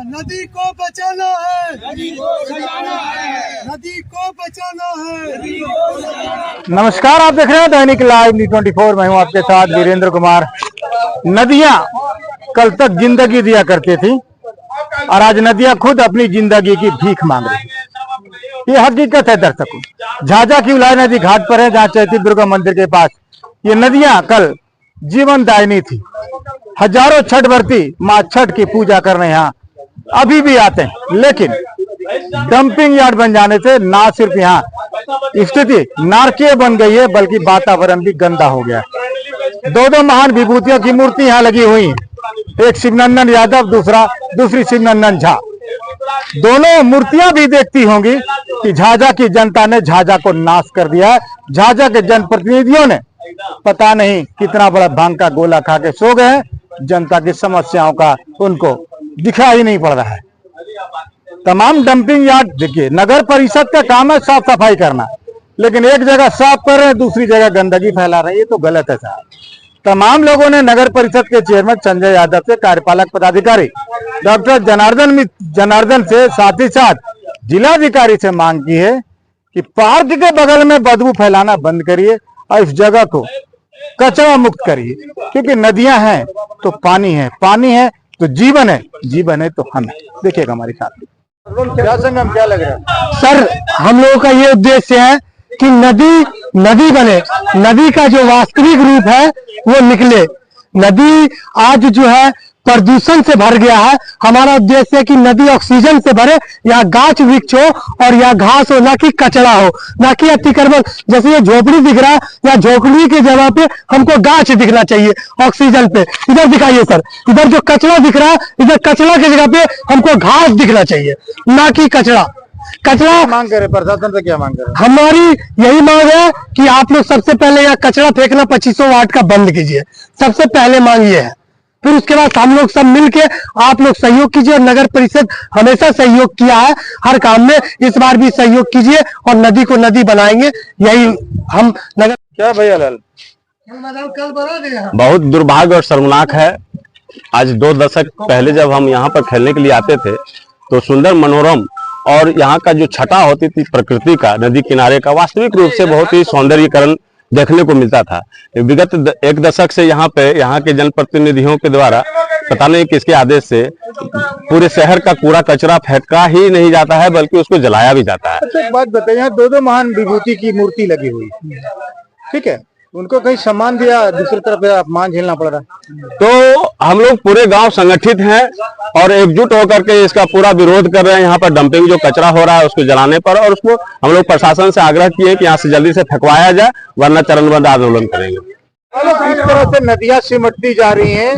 नदी को बचाना है, नदी को बचाना है, नदी को बचाना है। नमस्कार, आप देख रहे हैं दैनिक लाइव न्यूज़ 24। मैं हूं आपके साथ वीरेंद्र कुमार। नदियां कल तक जिंदगी दिया करती थी और आज नदियां खुद अपनी जिंदगी की भीख मांग रही। ये हकीकत है दर्शकों। झाझा की उलाई नदी घाट पर है, जहां चैती दुर्गा मंदिर के पास ये नदियां कल जीवन दायिनी थी। हजारों छठ व्रती मां छठ की पूजा करने यहाँ अभी भी आते हैं, लेकिन डंपिंग यार्ड बन जाने से ना सिर्फ यहाँ स्थिति नारकीय बन गई है, बल्कि वातावरण भी गंदा हो गया है। दो महान विभूतियों की मूर्ति यहाँ लगी हुई है, एक शिवनंदन यादव, दूसरी शिवनंदन झा। दोनों मूर्तियां भी देखती होंगी कि झाझा की जनता ने झाझा को नाश कर दिया है। झाझा के जनप्रतिनिधियों ने पता नहीं कितना बड़ा भांग का गोला खा के सो गए हैं। जनता की समस्याओं का उनको दिखाई नहीं पड़ रहा है। तमाम डंपिंग यार्ड, देखिए नगर परिषद का काम है साफ सफाई करना, लेकिन एक जगह साफ कर रहे हैं, दूसरी जगह गंदगी फैला रहे हैं। ये तो गलत है साहब। तमाम लोगों ने नगर परिषद के चेयरमैन संजय यादव से, कार्यपालक पदाधिकारी डॉक्टर जनार्दन से, साथ ही साथ जिलाधिकारी से मांग की है कि पार्क के बगल में बदबू फैलाना बंद करिए और इस जगह को कचरा मुक्त करिए, क्योंकि नदियां हैं तो पानी है, पानी है तो जीवन है, जीवन है तो हम है। देखिएगा हमारे साथ क्या संगम, क्या लग रहा है सर? हम लोगों का ये उद्देश्य है कि नदी बने, नदी का जो वास्तविक रूप है वो निकले। नदी आज जो है प्रदूषण से भर गया है। हमारा उद्देश्य है कि नदी ऑक्सीजन से भरे, यहाँ गाछ वृक्ष हो और यहाँ घास हो, ना कि कचरा हो, ना कि अतिक्रमण। जैसे ये झोपड़ी दिख रहा है, या झोपड़ी की जगह पे हमको गाछ दिखना चाहिए ऑक्सीजन पे। इधर दिखाइए सर, इधर जो कचरा दिख रहा है, इधर कचरा की जगह पे हमको घास दिखना चाहिए, ना कि कचरा। मांग करे प्रशासन से, क्या मांग करे? हमारी यही मांग है कि आप लोग सबसे पहले यहाँ कचरा फेंकना 2500 वाट का बंद कीजिए। सबसे पहले मांग ये है, फिर उसके बाद हम लोग सब मिलके आप लोग सहयोग कीजिए। और नगर परिषद हमेशा सहयोग किया है हर काम में, इस बार भी सहयोग कीजिए और नदी को नदी बनाएंगे। यही हम नगर। क्या भैया लाल, बहुत दुर्भाग्य और शर्मनाक है। आज 2 दशक पहले जब हम यहाँ पर खेलने के लिए आते थे तो सुंदर मनोरम और यहाँ का जो छटा होती थी प्रकृति का, नदी किनारे का, वास्तविक रूप से बहुत ही सौंदर्यीकरण देखने को मिलता था। विगत 1 दशक से यहाँ पे यहाँ के जनप्रतिनिधियों के द्वारा पता नहीं किसके आदेश से पूरे शहर का कूड़ा कचरा फेंका ही नहीं जाता है, बल्कि उसको जलाया भी जाता है। अच्छा, एक बात बताइए, यहाँ दो महान विभूति की मूर्ति लगी हुई, ठीक है, उनको कहीं सम्मान दिया, दूसरी तरफ अपमान झेलना पड़ रहा है। तो हम लोग पूरे गांव संगठित हैं और एकजुट होकर के इसका पूरा विरोध कर रहे हैं। यहाँ पर डंपिंग जो कचरा हो रहा है उसको जलाने पर, और उसको हम लोग प्रशासन से आग्रह किए कि यहाँ से जल्दी से फेंकवाया जाए, वरना चरणबद्ध आंदोलन करेंगे। इस तरह से नदियां सिमटती जा रही हैं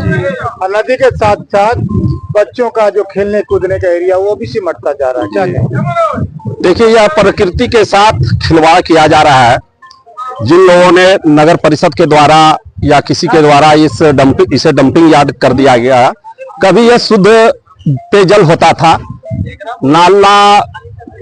और नदी के साथ साथ बच्चों का जो खेलने कूदने का एरिया वो भी सिमटता जा रहा है। क्या कहें? देखिए, यह प्रकृति के साथ खिलवाड़ किया जा रहा है। जिन लोगों ने नगर परिषद के द्वारा या किसी के द्वारा इसे डंपिंग यार्ड कर दिया गया, कभी यह शुद्ध पेयजल होता था, नाला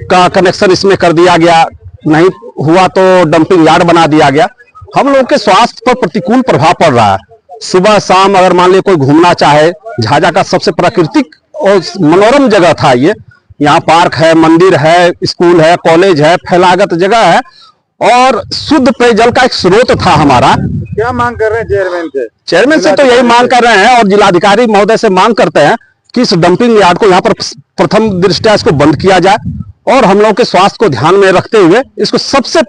का कनेक्शन इसमें कर दिया गया, नहीं हुआ तो डंपिंग यार्ड बना दिया गया। हम लोग के स्वास्थ्य पर प्रतिकूल प्रभाव पड़ रहा है। सुबह शाम अगर मान लीजिए कोई घूमना चाहे, झाझा का सबसे प्राकृतिक और मनोरम जगह था ये। यहाँ पार्क है, मंदिर है, स्कूल है, कॉलेज है, फैलागत जगह है और शुद्ध पेयजल का एक स्रोत था हमारा। क्या मांग कर रहे हैं चेयरमैन से? चेयरमैन से तो यही मांग कर रहे हैं और जिलाधिकारी महोदय से मांग करते हैं कि इस डंपिंग यार्ड को यहाँ पर प्रथम दृष्टया इसको बंद किया जाए और हम लोगों के स्वास्थ्य को ध्यान में रखते हुए इसको सबसे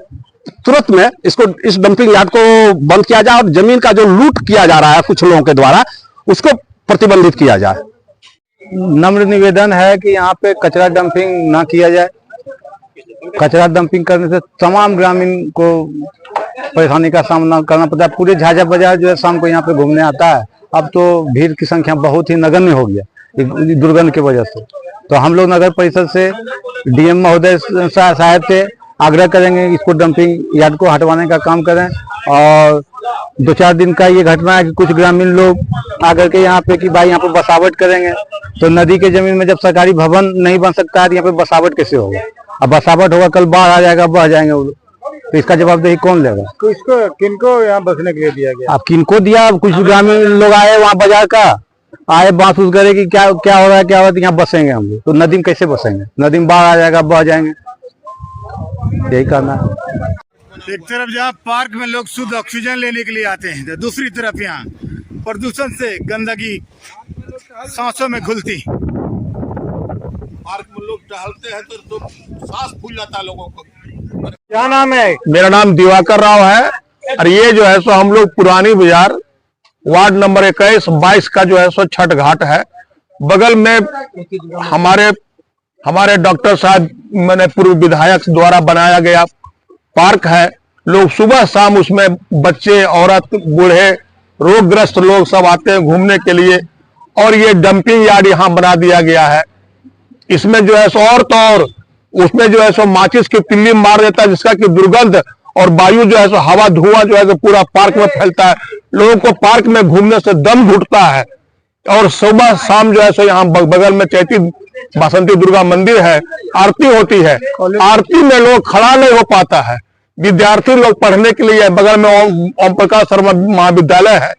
तुरंत में इस डंपिंग यार्ड को बंद किया जाए और जमीन का जो लूट किया जा रहा है कुछ लोगों के द्वारा उसको प्रतिबंधित किया जाए। नम्र निवेदन है कि यहाँ पे कचरा डंपिंग ना किया जाए। कचरा डंपिंग करने से तमाम ग्रामीण को परेशानी का सामना करना पड़ता है। पूरे झाझा बाजार जो है शाम को यहाँ पे घूमने आता है। अब तो भीड़ की संख्या बहुत ही नगण्य हो गया दुर्गंध की वजह से। तो हम लोग नगर परिषद से डीएम महोदय साहब से आग्रह करेंगे इसको डंपिंग यार्ड को हटवाने का काम करें। और 2-4 दिन का ये घटना है कि कुछ ग्रामीण लोग आकर के यहाँ पे कि भाई यहाँ पे बसावट करेंगे, तो नदी के जमीन में जब सरकारी भवन नहीं बन सकता है, यहाँ पे बसावट कैसे होगा? अब बसावट होगा, कल बाढ़ आ जाएगा, बह जाएंगे वो लोग, तो इसका जवाबदेही कौन लेगा? तो इसको किनको यहाँ बसने के लिए दिया गया? अब किनको दिया? कुछ ग्रामीण लोग आए वहाँ बाजार का, आए महसूस करे कि क्या क्या हो रहा है, क्या हो रहा है, यहाँ बसेंगे हम लोग। तो नदी में कैसे बसेंगे? नदी में बाढ़ आ जाएगा, बह जाएंगे। यही करना है। एक तरफ जहाँ पार्क में लोग शुद्ध ऑक्सीजन लेने के लिए आते हैं, तो दूसरी तरफ यहाँ प्रदूषण से गंदगी सांसों में घुलती। पार्क में लोग टहलते हैं तो सांस फूल जाता है लोगों को। क्या नाम है? मेरा नाम दिवाकर राव है और ये जो है सो हम लोग पुरानी बाजार वार्ड नंबर 21-22 का जो है सो छठ घाट है। बगल में हमारे डॉक्टर साहब मैंने पूर्व विधायक द्वारा बनाया गया पार्क है। लोग सुबह शाम उसमें बच्चे, औरत, बूढ़े, रोगग्रस्त लोग सब आते हैं घूमने के लिए। और ये डंपिंग यार्ड यहाँ बना दिया गया है। इसमें जो है सो और तो और उसमें जो है सो माचिस की तिल्ली मार देता है, जिसका कि दुर्गंध और वायु जो है सो हवा धुआं जो है सो पूरा पार्क में फैलता है। लोगों को पार्क में घूमने से दम घुटता है। और सुबह शाम जो है सो यहाँ बगल में चैती बासंती दुर्गा मंदिर है, आरती होती है। आरती में लोग खड़ा नहीं हो पाता है। विद्यार्थी लोग पढ़ने के लिए बगल में ओम प्रकाश शर्मा महाविद्यालय है,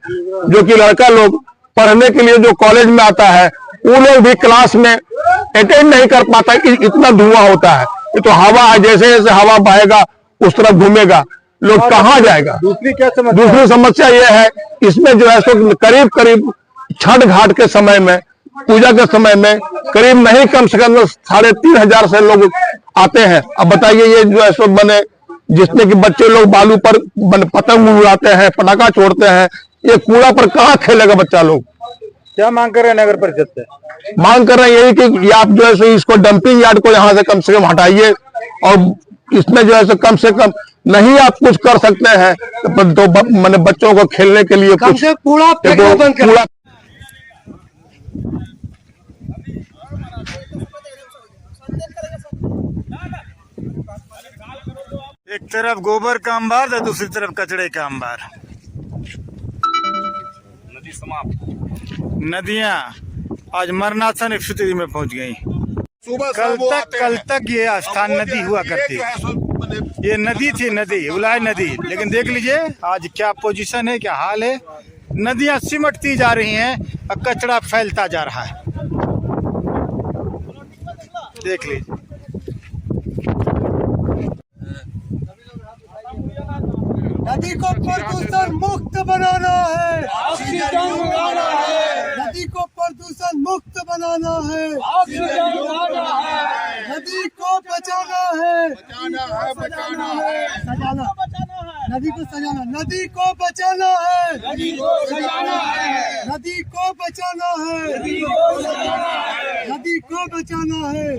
जो कि लड़का लोग पढ़ने के लिए जो कॉलेज में आता है, वो लोग भी क्लास में अटेंड नहीं कर पाता, इतना धुआं होता है। ये तो हवा है, जैसे जैसे हवा बहेगा उस तरफ घूमेगा, लोग कहाँ जाएगा। दूसरी समस्या ये है, इसमें जो है सो करीब करीब छठ घाट के समय में, पूजा के समय में करीब नहीं कम से कम 3500 से लोग आते हैं। अब बताइए ये जो है सो बने, जिसमें कि बच्चे लोग बालू पर पतंग उड़ाते हैं, पटाखा छोड़ते हैं, ये कूड़ा पर कहाँ खेलेगा बच्चा लोग। क्या मांग कर रहे हैं नगर परिषद से? मांग कर रहे हैं यही कि आप जो है सो इसको डंपिंग यार्ड को यहाँ से कम हटाइए। और इसमें जो है सो कम से कम नहीं आप कुछ कर सकते हैं तो मैंने बच्चों को खेलने के लिए कुछ कूड़ा फेंकना बंद करें। कूड़ा एक तरफ गोबर का अंबार तो दूसरी तरफ कचड़े का अंबार। नदी समाप्त। नदियां आज मरणासन स्थिति में पहुंच गई। सुबह कल तक ये स्थान नदी हुआ करती। ये नदी थी, नदी उलाय नदी, लेकिन देख लीजिए आज क्या पोजीशन है, क्या हाल है। नदियां सिमटती जा रही हैं और कचरा फैलता जा रहा है। देख लीजिए। नदी को प्रदूषण मुक्त बनाना है, नदी को प्रदूषण मुक्त बनाना है, नदी को बचाना है, सजाना, नदी को सजाना, नदी को बचाना है, नदी को बचाना है, नदी को बचाना है, नदी को बचाना है।